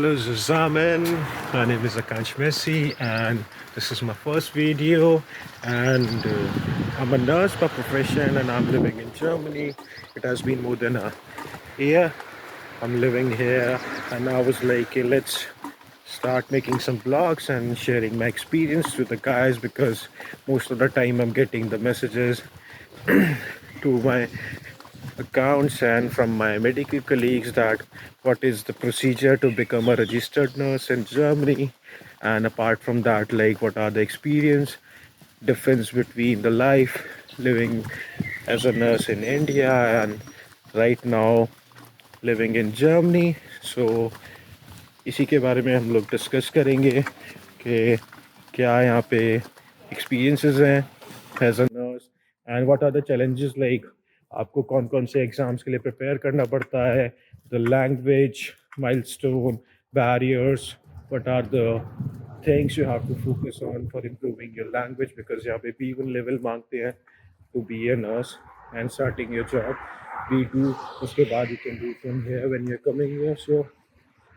Hello Zaman, my name is Akansh Messi and this is my first video and I'm a nurse by profession and I'm living in Germany. It has been more than a year I'm living here and I was like, "Okay, let's start making some vlogs and sharing my experience with the guys because most of the time I'm getting the messages to my accounts and from my medical colleagues that what is the procedure to become a registered nurse in Germany, and apart from that, like what are the experience difference between the life living as a nurse in India and right now living in Germany. So इसी के बारे में हम लोग discuss करेंगे कि क्या यहाँ पे एक्सपीरियंसेस हैं as a nurse and what are the challenges like आपको कौन कौन से एग्ज़ाम्स के लिए प्रिपेयर करना पड़ता है the language milestone barriers what are the things you have to focus on for improving your language because यहाँ पे B1 लेवल मांगते हैं to be a nurse and starting your job B2 उसके बाद you can do from here when you are coming here so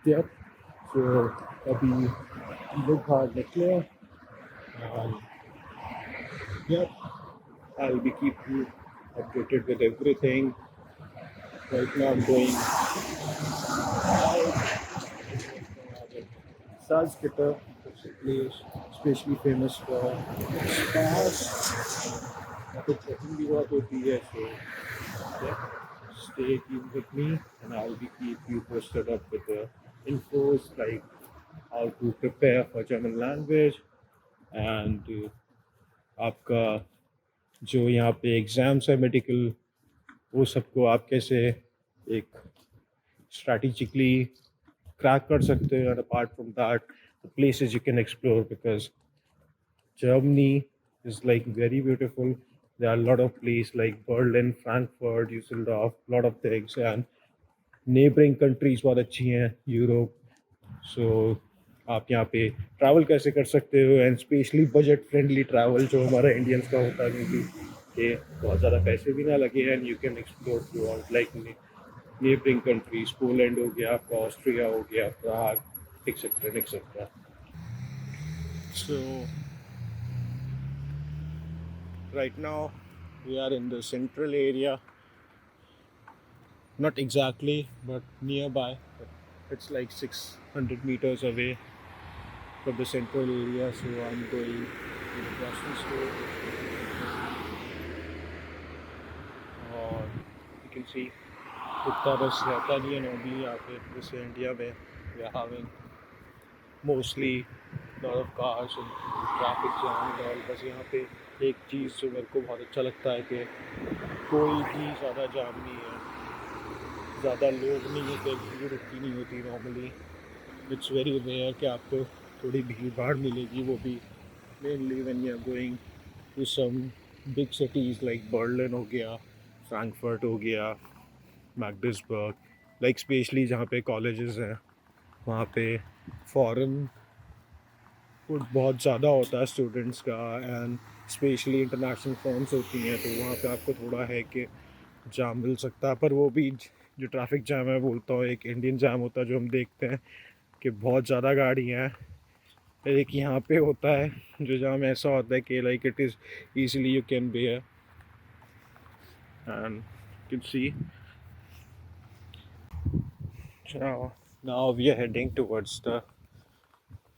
yep. So अभी लोग बाहर निकले and yep, I'll be keep you updated with everything. Right now I'm going Salzgitter, it's a place especially famous for spas. यहाँ पे trekking भी बहुत होती है, so yeah, stay tuned with me and I'll be keep you posted up with the infos like how to prepare for German language and आपका जो यहाँ पे एग्ज़ाम्स है मेडिकल वो सबको आप कैसे एक स्ट्रैटेजिकली क्रैक कर सकते हो and apart from that the places you can explore because Germany is like very beautiful. There are a lot of places like Berlin, Frankfurt, Düsseldorf, a lot of things, and neighboring countries बहुत अच्छी हैं Europe. सो आप यहाँ पे travel कैसे कर सकते हो and specially budget friendly travel जो हमारा इंडियंस का होता है क्योंकि कि बहुत ज़्यादा पैसे भी ना लगे and you can explore throughout like neighbouring countries Poland हो गया आपका ऑस्ट्रिया हो गया Prague etcetera etcetera. So right now we are in the central area, not exactly but nearby, but it's like 600 meters away from the central area. So I'm going to the grocery store और you can see उतना बस रहता नहीं है normally यहाँ पे जैसे India में we are having mostly lot of cars and traffic jam and all. बस यहाँ पे एक चीज़ जो मेरे को बहुत अच्छा लगता है कि कोई भी ज़्यादा जाम नहीं है, ज़्यादा लोग नहीं होते, भीड़ उतनी नहीं होती नॉर्मली. इट्स वेरी रेयर कि आपको थोड़ी भीड़ भाड़ मिलेगी, वो भी mainly when you are going to some big cities like Berlin हो गया, फ्रैंकफर्ट हो गया, मैग्डेसबर्ग, लाइक स्पेशली जहाँ पे कॉलेजेस हैं वहाँ पे फॉरेन बहुत ज़्यादा होता है स्टूडेंट्स का एंड स्पेशली इंटरनेशनल फॉर्म्स होती हैं तो वहाँ पे आपको थोड़ा है कि जाम मिल सकता है. पर वो भी जो ट्रैफिक जाम है बोलता हूँ एक इंडियन जाम होता है जो हम देखते हैं कि बहुत ज़्यादा गाड़ियाँ हैं. एक यहाँ पे होता है जो जाम ऐसा होता है कि like it is easily you can bear and can see. Now we are heading towards the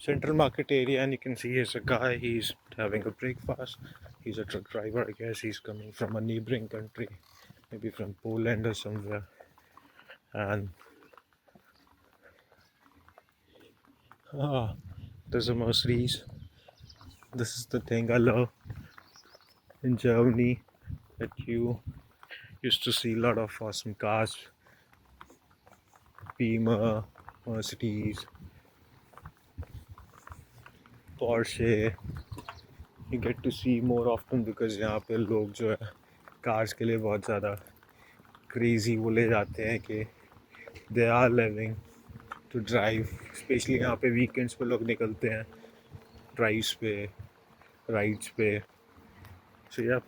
central market area and you can see there's a guy, he's having a breakfast. He's a truck driver, I guess he's coming from a neighboring country, maybe from Poland or somewhere. And there's a Mercedes. This is the thing I love in Germany, that you used to see a lot of awesome cars, Beamer, Mercedes, Porsche. You get to see more often because यहाँ पे लोग जो है cars के लिए बहुत ज़्यादा crazy बोले जाते हैं कि they are living to drive. Specially यहाँ पे वीकेंड्स पे लोग निकलते हैं ड्राइव्स पे, राइड्स पे. सो या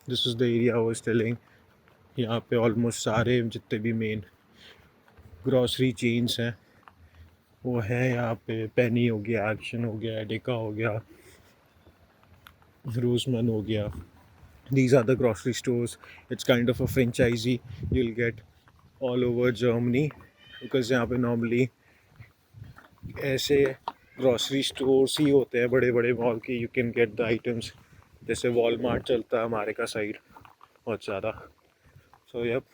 this is the area I was telling. यहाँ पे ऑलमोस्ट सारे जितने भी मेन ग्रॉसरी चेन्स हैं वो है यहाँ पे। पेनी हो गया, एक्शन हो गया, एडिका हो गया, रोजमन हो गया. These are the grocery stores. It's kind of a franchisee you'll get all over Germany, because यहाँ पे normally ऐसे ग्रॉसरी स्टोर्स ही होते हैं बड़े बड़े मॉल के. You can get the items. जैसे वॉलमार्ट चलता है हमारे का साइड बहुत ज़्यादा. सो यप.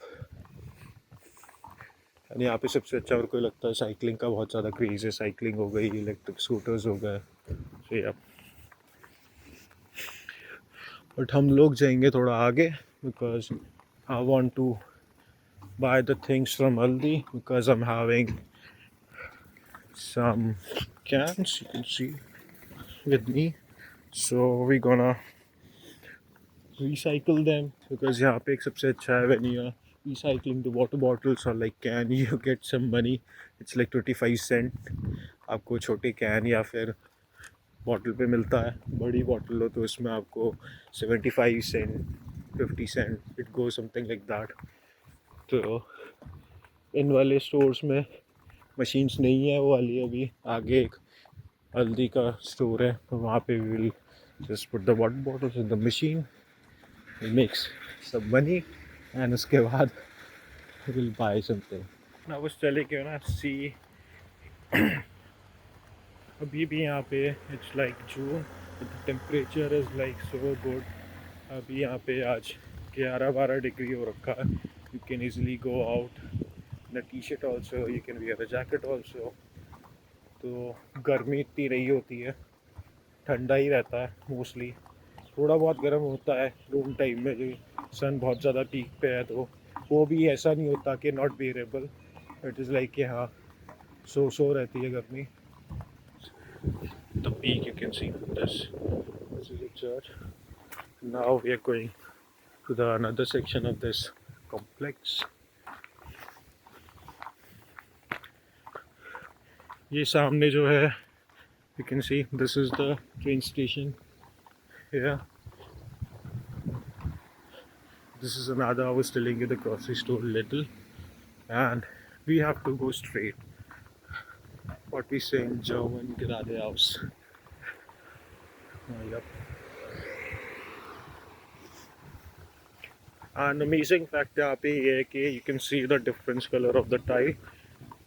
एंड यहाँ पे सबसे अच्छा मेरे को लगता है साइकिलिंग का बहुत ज़्यादा क्रेज़ है. साइकिलिंग हो गई, इलेक्ट्रिक स्कूटर्स हो गए. सो यप. बट हम लोग जाएंगे थोड़ा आगे, because I want to buy the things from Aldi, because I'm having some cans you can see with me. So we're gonna recycle them, because यहाँ पे एक सबसे अच्छा है, when you are recycling the water bottles or like can, you get some money. It's like 25 cent आपको छोटे can या फिर बॉटल पे मिलता है. बड़ी बॉटल हो तो इसमें आपको 75 cent, 50 cent, it go something like that. तो इन वाले स्टोर्स में मशीन्स नहीं है वो वाली. अभी आगे एक हल्दी का स्टोर है, तो वहाँ पे will just put the water bottles in the machine, mix सब मनी, एंड उसके बाद विल बाय समथिंग. ना बस चले के ना सी. अभी भी यहाँ पे it's like June, temperature is like so good. अभी यहाँ पे आज 11-12 डिग्री हो रखा है. You can easily go out in a T shirt also, you can wear a jacket also. तो गर्मी इतनी नहीं होती है, ठंडा ही रहता है मोस्टली. थोड़ा बहुत गर्म होता है रूम टाइम में, जो सन बहुत ज़्यादा पीक पे है, तो वो भी ऐसा नहीं होता कि not bearable. It is like कि हाँ सो रहती है गर्मी. The peak you can see this is a church. Now we are going to the another section of this complex. ये सामने जो है you can see this is the train station. Yeah, this is another. I was telling you the grocery store little, and we have to go straight. What we say in German, geradeaus. Yep. An amazing fact यहाँ पे ये है कि you can see the different color of the tile.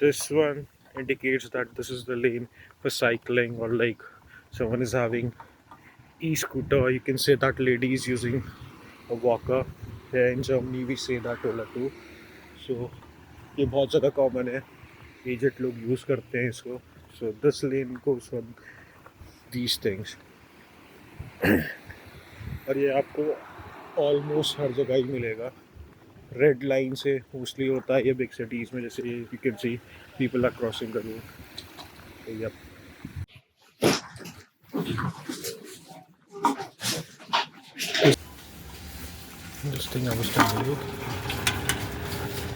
This one indicates that this is the lane for cycling, or like someone is having e-scooter. You can say that lady is using a walker. Here in Germany we say that Ola too. So ये बहुत ज़्यादा common है, aged लोग use करते हैं इसको. So this lane goes for these things. और ये आपको ऑलमोस्ट हर जगह ही मिलेगा. रेड लाइन से मोस्टली होता है ये बिग सिटीज़ में, जैसे you can see people are crossing the road. Yup. This thing I was telling you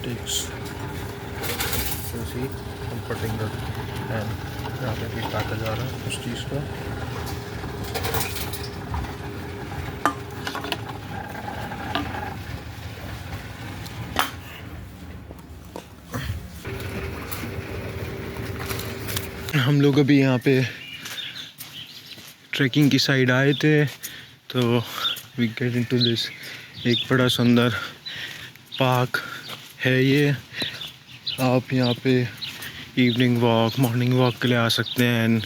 takes see comforting the. And यहाँ पे भी काटा जा रहा है उस चीज़ का. हम लोग अभी यहाँ पे ट्रैकिंग की साइड आए थे, तो वी गेट इनटू दिस. एक बड़ा सुंदर पार्क है ये. आप यहाँ पे इवनिंग वॉक, मॉर्निंग वॉक के लिए आ सकते हैं. एंड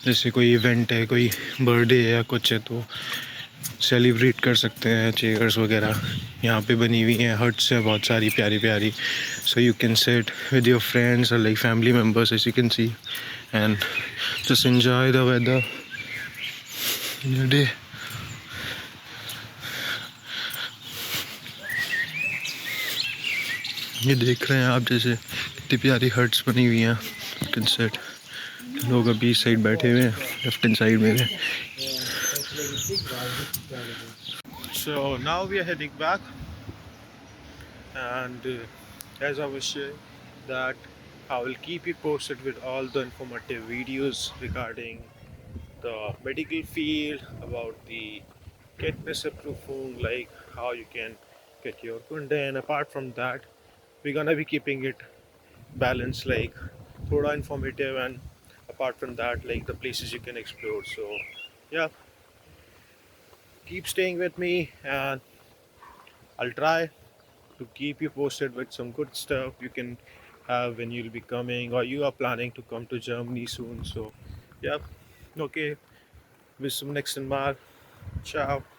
जैसे कोई इवेंट है, कोई बर्थडे है या कुछ है, तो सेलिब्रेट कर सकते हैं. चेयर्स वगैरह यहाँ पे बनी हुई हैं, हट्स हैं बहुत सारी प्यारी प्यारी. So you can sit with your friends और like family members, as you can see, and just enjoy the weather in your day. ये देख रहे हैं आप जैसे कितनी प्यारी हट्स बनी हुई हैं. You can seat. लोग अभी इस साइड बैठे हुए हैं, लेफ्ट हैंड साइड में. So now we are heading back, and as I was saying, that I will keep you posted with all the informative videos regarding the medical field, about the Kenntnisseprüfung, like how you can get your Kunde. And apart from that, we're gonna be keeping it balanced, like thoda informative, and apart from that, like the places you can explore. So yeah, keep staying with me, and I'll try to keep you posted with some good stuff you can have when you'll be coming or you are planning to come to Germany soon. So yeah, okay, bis zum nächsten Mal. Ciao.